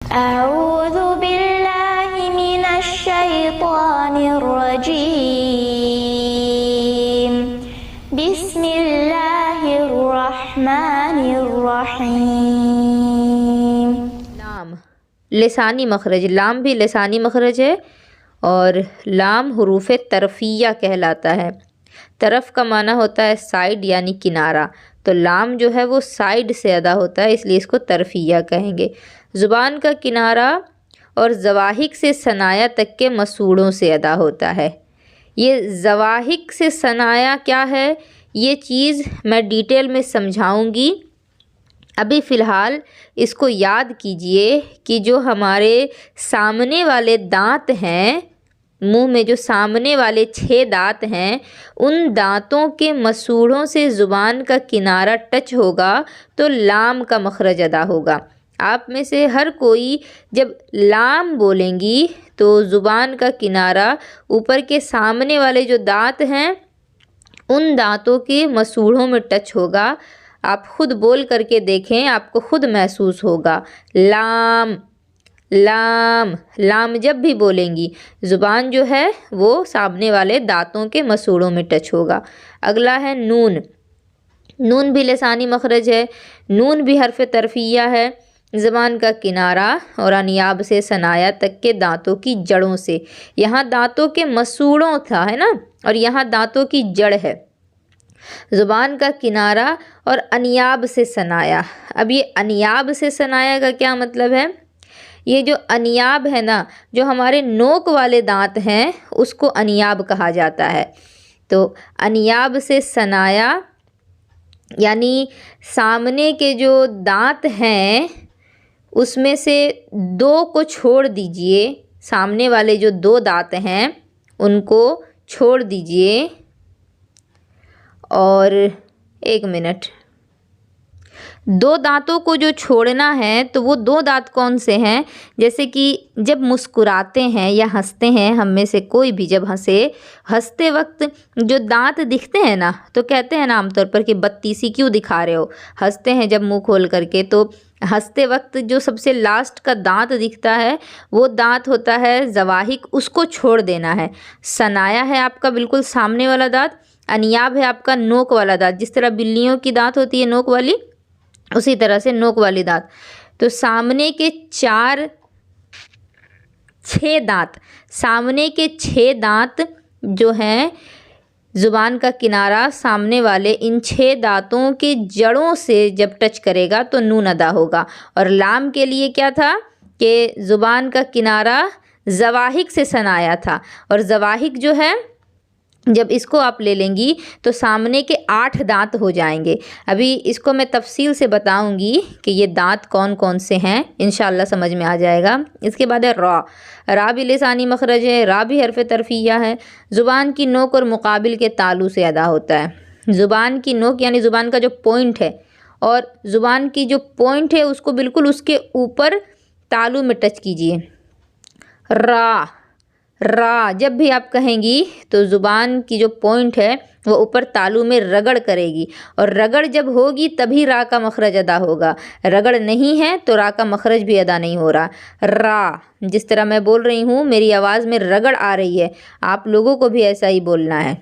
अऊज़ु बिल्लाहि मिनश शैतानिर रजीम। बिस्मिल्लाहिर रहमानिर रहीम। लाम लिसानी मखरज, लाम भी लिसानी मखरज है और लाम हुरूफ तरफिया कहलाता है। तरफ का माना होता है साइड यानी किनारा, तो लाम जो है वो साइड से अदा होता है, इसलिए इसको तरफिया कहेंगे। ज़ुबान का किनारा और ज़वाहिक से सनाया तक के मसूड़ों से अदा होता है। ये ज़वाहिक से सनाया क्या है, ये चीज़ मैं डिटेल में समझाऊंगी। अभी फ़िलहाल इसको याद कीजिए कि जो हमारे सामने वाले दांत हैं, मुंह में जो सामने वाले 6 दांत हैं, उन दांतों के मसूड़ों से ज़ुबान का किनारा टच होगा तो लाम का मखरज अदा होगा। आप में से हर कोई जब लाम बोलेंगी तो ज़ुबान का किनारा ऊपर के सामने वाले जो दांत हैं उन दांतों के मसूड़ों में टच होगा। आप खुद बोल करके देखें, आपको खुद महसूस होगा। लाम लाम लाम जब भी बोलेंगी ज़ुबान जो है वो सामने वाले दांतों के मसूड़ों में टच होगा। अगला है नून। नून भी लिसानी मखरज है, नून भी हर्फ तरफिया है। ज़बान का किनारा और अनियाब से सनाया तक के दांतों की जड़ों से, यहाँ दांतों के मसूड़ों था है ना, और यहाँ दांतों की जड़ है। ज़ुबान का किनारा और अनियाब से सनाया। अब ये अनियाब से सनाया का क्या मतलब है? ये जो अनियाब है ना, जो हमारे नोक वाले दांत हैं उसको अनियाब कहा जाता है। तो अनियाब से सनाया यानी सामने के जो दांत हैं उसमें से 2 को छोड़ दीजिए। सामने वाले जो 2 दांत हैं उनको छोड़ दीजिए। और 1 मिनट, 2 दांतों को जो छोड़ना है तो वो 2 दांत कौन से हैं? जैसे कि जब मुस्कुराते हैं या हंसते हैं, हम में से कोई भी जब हंसते वक्त जो दांत दिखते हैं ना, तो कहते हैं ना आमतौर पर कि बत्तीसी क्यों दिखा रहे हो। हंसते हैं जब मुंह खोल करके, तो हंसते वक्त जो सबसे लास्ट का दांत दिखता है वो दांत होता है ज़वाहिक, उसको छोड़ देना है। सनाया है आपका बिल्कुल सामने वाला दांत, अनियाब है आपका नोक वाला दांत। जिस तरह बिल्लियों की दांत होती है नोक वाली, उसी तरह से नोक वाली दांत। तो सामने के 6 दांत, सामने के 6 दांत जो हैं, ज़ुबान का किनारा सामने वाले इन 6 दांतों के जड़ों से जब टच करेगा तो नून अदा होगा। और लाम के लिए क्या था कि ज़ुबान का किनारा ज़वाहिक से सनाया था, और ज़वाहिक जो है जब इसको आप ले लेंगी तो सामने के 8 दांत हो जाएंगे। अभी इसको मैं तफसील से बताऊंगी कि ये दांत कौन कौन से हैं, इंशाल्लाह समझ में आ जाएगा। इसके बाद है रा। रा भी लिसानी मखरज है, रा भी हर्फ तरफिया है। ज़ुबान की नोक और मुकाबिल के तालु से अदा होता है। ज़ुबान की नोक यानी ज़ुबान का जो पॉइंट है, और ज़ुबान की जो पॉइंट है उसको बिल्कुल उसके ऊपर तालु में टच कीजिए। रा रा जब भी आप कहेंगी तो ज़ुबान की जो पॉइंट है वो ऊपर तालु में रगड़ करेगी, और रगड़ जब होगी तभी रा का मखरज अदा होगा। रगड़ नहीं है तो रा का मखरज भी अदा नहीं हो रहा। रा, जिस तरह मैं बोल रही हूँ मेरी आवाज़ में रगड़ आ रही है, आप लोगों को भी ऐसा ही बोलना है।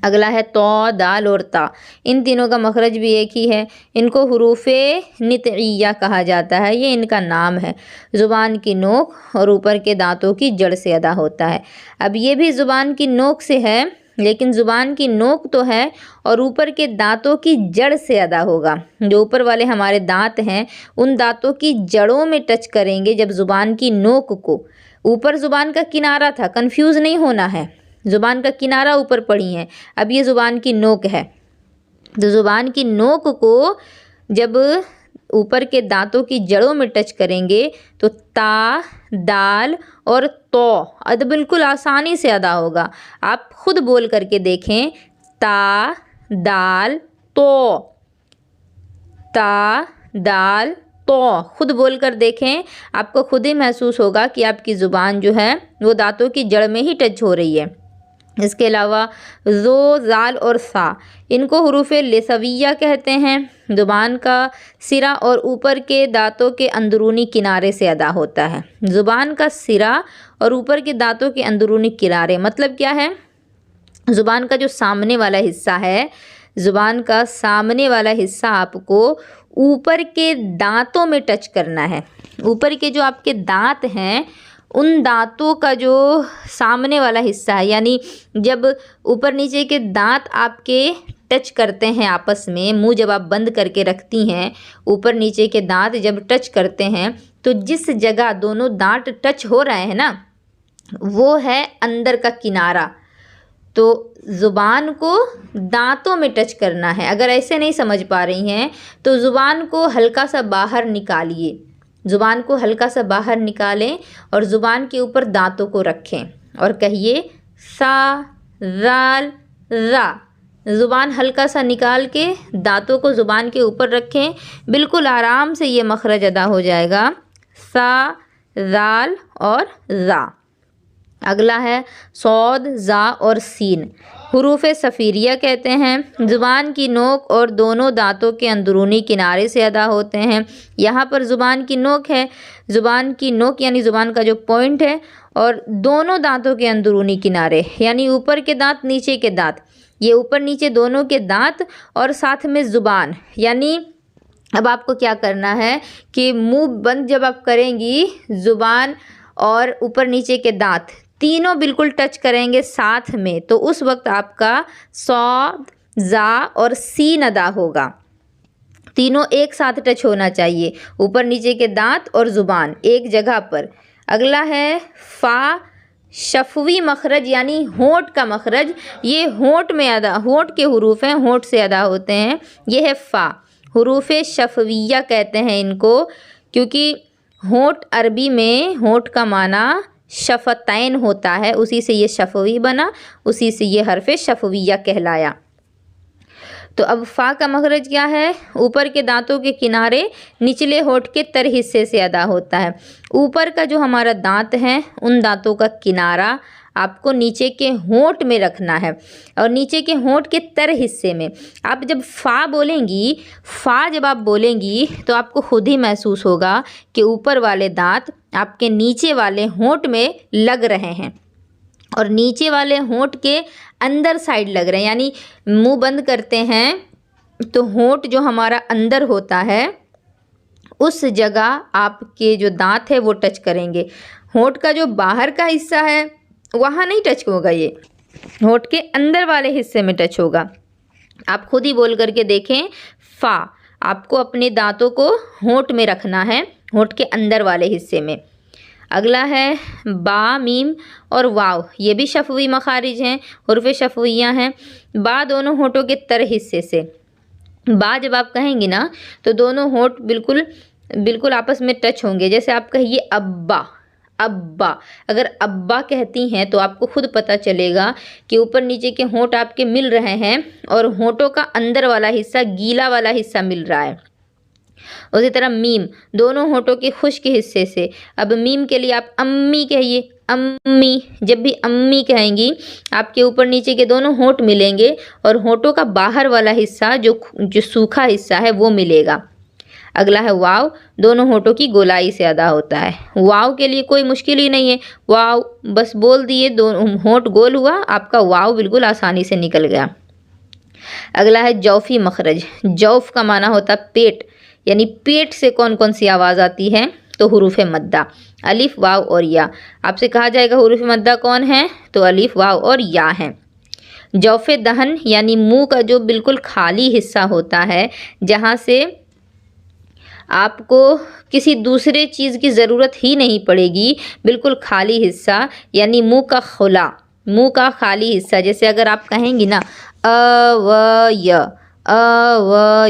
अगला है तो, दाल और ता। इन तीनों का मखरज भी एक ही है। इनको हुरूफ़े नितइया कहा जाता है, ये इनका नाम है। ज़ुबान की नोक और ऊपर के दांतों की जड़ से अदा होता है। अब ये भी ज़ुबान की नोक से है, लेकिन ज़ुबान की नोक तो है और ऊपर के दांतों की जड़ से अदा होगा। जो ऊपर वाले हमारे दांत हैं उन दांतों की जड़ों में टच करेंगे जब ज़ुबान की नोक को। ऊपर ज़ुबान का किनारा था, कंफ्यूज नहीं होना है, ज़ुबान का किनारा ऊपर पड़ी है। अब ये ज़ुबान की नोक है, तो ज़ुबान की नोक को जब ऊपर के दांतों की जड़ों में टच करेंगे तो ता, दाल और तो अद बिल्कुल आसानी से अदा होगा। आप खुद बोल करके देखें, ता, दाल, तो, ता, दाल, तो। खुद बोल कर देखें, आपको खुद ही महसूस होगा कि आपकी ज़ुबान जो है वो दांतों की जड़ में ही टच हो रही है। इसके अलावा ज़ो, ज़ाल और सा, इनको हुरूफ लसविया कहते हैं। ज़ुबान का सिरा और ऊपर के दांतों के अंदरूनी किनारे से अदा होता है। ज़ुबान का सिरा और ऊपर के दांतों के अंदरूनी किनारे मतलब क्या है? ज़ुबान का जो सामने वाला हिस्सा है, ज़ुबान का सामने वाला हिस्सा आपको ऊपर के दांतों में टच करना है। ऊपर के जो आपके दांत हैं उन दांतों का जो सामने वाला हिस्सा है, यानी जब ऊपर नीचे के दांत आपके टच करते हैं आपस में, मुंह जब आप बंद करके रखती हैं, ऊपर नीचे के दांत जब टच करते हैं तो जिस जगह दोनों दांत टच हो रहे हैं ना, वो है अंदर का किनारा। तो ज़ुबान को दांतों में टच करना है। अगर ऐसे नहीं समझ पा रही हैं तो ज़ुबान को हल्का सा बाहर निकालिए, ज़ुबान को हल्का सा बाहर निकालें और ज़ुबान के ऊपर दांतों को रखें और कहिए सा, ज़ाल, ज़ा। ज़ुबान हल्का सा निकाल के दांतों को ज़ुबान के ऊपर रखें, बिल्कुल आराम से ये मखरज अदा हो जाएगा, सा, ज़ाल और ज़ा। अगला है सौद, ज़ा और सीन, हुरूफ सफ़ीरिया कहते हैं। ज़ुबान की नोक और दोनों दांतों के अंदरूनी किनारे से अदा होते हैं। यहाँ पर ज़ुबान की नोक है, ज़ुबान की नोक यानी ज़ुबान का जो पॉइंट है, और दोनों दांतों के अंदरूनी किनारे यानी ऊपर के दांत नीचे के दांत, ये ऊपर नीचे दोनों के दांत और साथ में ज़ुबान। यानी अब आपको क्या करना है कि मुंह बंद जब आप करेंगी, ज़ुबान और ऊपर नीचे के दांत तीनों बिल्कुल टच करेंगे साथ में, तो उस वक्त आपका सौद, ज़ा और सीन अदा होगा। तीनों एक साथ टच होना चाहिए, ऊपर नीचे के दांत और ज़ुबान एक जगह पर। अगला है फ़ा, शफवी मखरज यानी होंठ का मखरज, ये होंठ में अदा, होंठ के हुरूफ हैं, होंठ से अदा होते हैं। ये है फ़ा, हुरूफ शफविया कहते हैं इनको, क्योंकि होंठ अरबी में होंठ का माना शफ़तैन होता है, उसी से ये शफवी बना, उसी से ये हरफ शफविया कहलाया। तो अब फ़ा का मखरज क्या है? ऊपर के दांतों के किनारे निचले होंठ के तर हिस्से से अदा होता है। ऊपर का जो हमारा दांत है उन दांतों का किनारा आपको नीचे के होंठ में रखना है और नीचे के होंठ के तर हिस्से में। आप जब फ़ा बोलेंगी, फ़ा जब आप बोलेंगी तो आपको खुद ही महसूस होगा कि ऊपर वाले दांत आपके नीचे वाले होंठ में लग रहे हैं और नीचे वाले होंठ के अंदर साइड लग रहे हैं। यानी मुंह बंद करते हैं तो होंठ जो हमारा अंदर होता है उस जगह आपके जो दांत है वो टच करेंगे। होंठ का जो बाहर का हिस्सा है वहाँ नहीं टच होगा, ये होंठ के अंदर वाले हिस्से में टच होगा। आप खुद ही बोल करके देखें, फ़ा आपको अपने दांतों को होंठ में रखना है, होंठ के अंदर वाले हिस्से में। अगला है बा, मीम और वाव, ये भी शफवी मखारिज हैं, हुरूफ शफविया हैं। बा दोनों होंठों के तर हिस्से से, बा जब आप कहेंगी ना तो दोनों होंठ बिल्कुल आपस में टच होंगे। जैसे आप कहिए अब्बा, अब्बा, अगर अब्बा कहती हैं तो आपको खुद पता चलेगा कि ऊपर नीचे के होंठ आपके मिल रहे हैं और होंठों का अंदर वाला हिस्सा, गीला वाला हिस्सा मिल रहा है। उसी तरह मीम, दोनों होंठों के खुश्क हिस्से से। अब मीम के लिए आप अम्मी कहिए, अम्मी। जब भी अम्मी कहेंगी आपके ऊपर नीचे के दोनों होंठ मिलेंगे और होंठों का बाहर वाला हिस्सा जो सूखा हिस्सा है वो मिलेगा। अगला है वाव, दोनों होंठों की गोलाई से अदा होता है। वाव के लिए कोई मुश्किल ही नहीं है, वाव बस बोल दिए, दोनों होंठ गोल हुआ, आपका वाव बिल्कुल आसानी से निकल गया। अगला है जौफ़ी मखरज, जौफ़ का माना होता है पेट, यानी पेट से कौन कौन सी आवाज़ आती है? तो हुरूफ मद्दा, अलिफ, वाव और या। आपसे कहा जाएगा हुरूफ मद्दा कौन है? तो अलिफ, वाव और या हैं। जौफ़े दहन यानी मुंह का जो बिल्कुल खाली हिस्सा होता है, जहाँ से आपको किसी दूसरे चीज़ की ज़रूरत ही नहीं पड़ेगी, बिल्कुल खाली हिस्सा यानी मुंह का खुला, मुंह का खाली हिस्सा। जैसे अगर आप कहेंगी ना अ व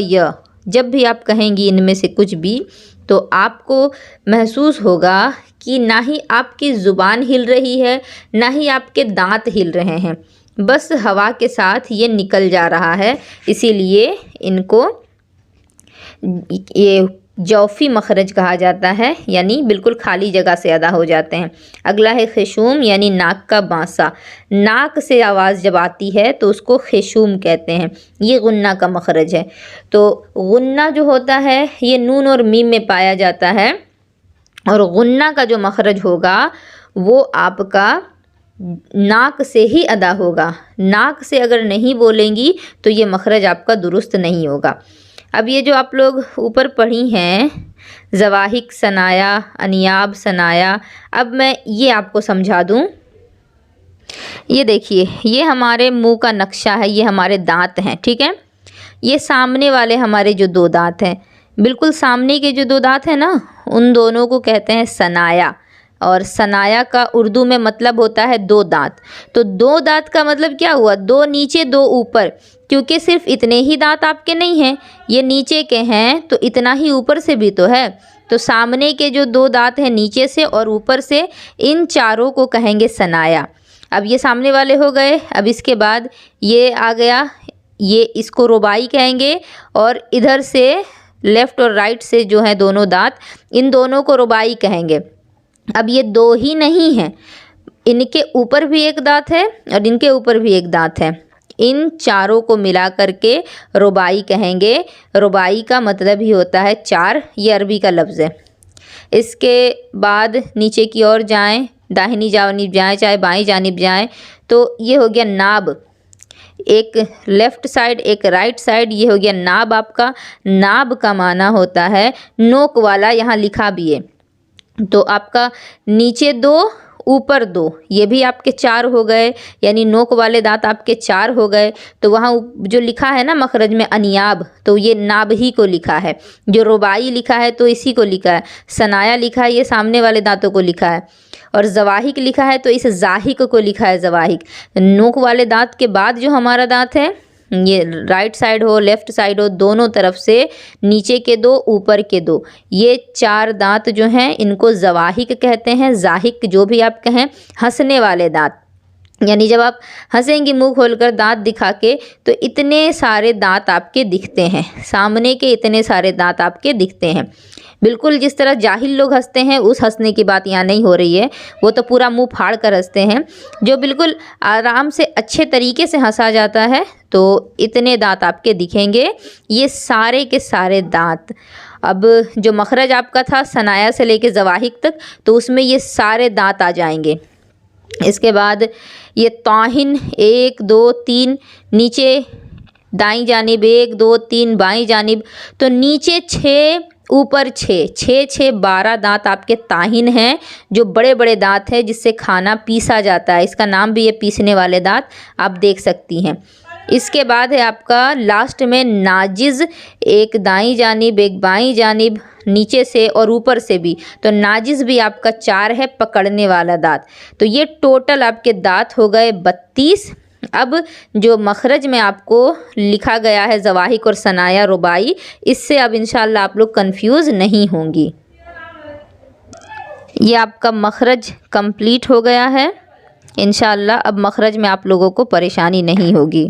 य, जब भी आप कहेंगी इनमें से कुछ भी तो आपको महसूस होगा कि ना ही आपकी ज़ुबान हिल रही है ना ही आपके दांत हिल रहे हैं, बस हवा के साथ ये निकल जा रहा है। इसीलिए इनको ये जौफ़ी मखरज कहा जाता है, यानी बिल्कुल खाली जगह से अदा हो जाते हैं। अगला है खिशूम, यानी नाक का बांसा। नाक से आवाज़ जब आती है तो उसको खिशूम कहते हैं। ये गुन्ना का मखरज है। तो गुन्ना जो होता है ये नून और मीम में पाया जाता है, और गुन्ना का जो मखरज होगा वो आपका नाक से ही अदा होगा। नाक से अगर नहीं बोलेंगी तो ये मखरज आपका दुरुस्त नहीं होगा। अब ये जो आप लोग ऊपर पढ़ी हैं ज़वाहिक, सनाया, अनियाब, सनाया, अब मैं ये आपको समझा दूँ। ये देखिए, ये हमारे मुंह का नक्शा है, ये हमारे दांत हैं, ठीक है। ये सामने वाले हमारे जो दो दांत हैं, बिल्कुल सामने के जो दो दांत हैं ना, उन दोनों को कहते हैं सनाया। और सनाया का उर्दू में मतलब होता है दो दांत। तो दो दांत का मतलब क्या हुआ? दो नीचे दो ऊपर, क्योंकि सिर्फ इतने ही दांत आपके नहीं हैं, ये नीचे के हैं तो इतना ही ऊपर से भी तो है। तो सामने के जो दो दांत हैं नीचे से और ऊपर से, इन चारों को कहेंगे सनाया। अब ये सामने वाले हो गए। अब इसके बाद ये आ गया, ये इसको रुबाई कहेंगे। और इधर से लेफ़्ट और राइट से जो है दोनों दांत, इन दोनों को रुबाई कहेंगे। अब ये दो ही नहीं हैं, इनके ऊपर भी एक दांत है और इनके ऊपर भी एक दांत है। इन चारों को मिला करके रुबाई कहेंगे। रुबाई का मतलब ही होता है चार, ये अरबी का लफ्ज़ है। इसके बाद नीचे की ओर जाएं, दाहिनी जानिब जाएं चाहे बाईं जानिब जाएं, तो ये हो गया नाब। एक लेफ़्ट साइड एक राइट साइड, ये हो गया नाब आपका। नाब का माना होता है नोक वाला, यहाँ लिखा भी है। तो आपका नीचे दो ऊपर दो, ये भी आपके चार हो गए, यानी नोक वाले दांत आपके चार हो गए। तो वहाँ जो लिखा है ना मखरज में अनियाब, तो ये नाब ही को लिखा है। जो रुबाई लिखा है तो इसी को लिखा है। सनाया लिखा है, ये सामने वाले दांतों को लिखा है। और ज़वाहिक लिखा है तो इस ज़ाहिक को लिखा है ज़वाहिक। नोक वाले दांत के बाद जो हमारा दांत है, ये राइट साइड हो लेफ़्ट साइड हो, दोनों तरफ से नीचे के दो ऊपर के दो, ये चार दांत जो हैं इनको ज़वाहिक कहते हैं। ज़ाहिक जो भी आप कहें, हंसने वाले दांत, यानी जब आप हंसेंगी मुंह खोलकर दांत दिखा के, तो इतने सारे दांत आपके दिखते हैं, सामने के इतने सारे दांत आपके दिखते हैं। बिल्कुल जिस तरह जाहिल लोग हंसते हैं, उस हंसने की बात यहाँ नहीं हो रही है। वो तो पूरा मुंह फाड़ कर हंसते हैं। जो बिल्कुल आराम से अच्छे तरीके से हंसा जाता है, तो इतने दांत आपके दिखेंगे, ये सारे के सारे दांत। अब जो मखरज आपका था सनाया से लेके ज़वाहिक तक, तो उसमें ये सारे दांत आ जाएंगे। इसके बाद ये ताहिन 1 2 3, नीचे दाईं जानिब 1 2 3 बाईं जानिब, तो नीचे 6 ऊपर 6, 6 6 12 दांत आपके ताहिन हैं, जो बड़े बड़े दांत हैं जिससे खाना पीसा जाता है। इसका नाम भी है पीसने वाले दांत, आप देख सकती हैं। इसके बाद है आपका लास्ट में नाजिज़, एक दाईं जानिब एक बाईं जानिब, नीचे से और ऊपर से भी। तो नाजिज़ भी आपका 4 है, पकड़ने वाला दांत। तो ये टोटल आपके दांत हो गए 32। अब जो मखरज में आपको लिखा गया है ज़वाहिक और सनाया रुबाई, इससे अब इंशाल्लाह आप लोग कंफ्यूज नहीं होंगी। ये आपका मखरज कंप्लीट हो गया है। इंशाल्लाह अब मखरज में आप लोगों को परेशानी नहीं होगी।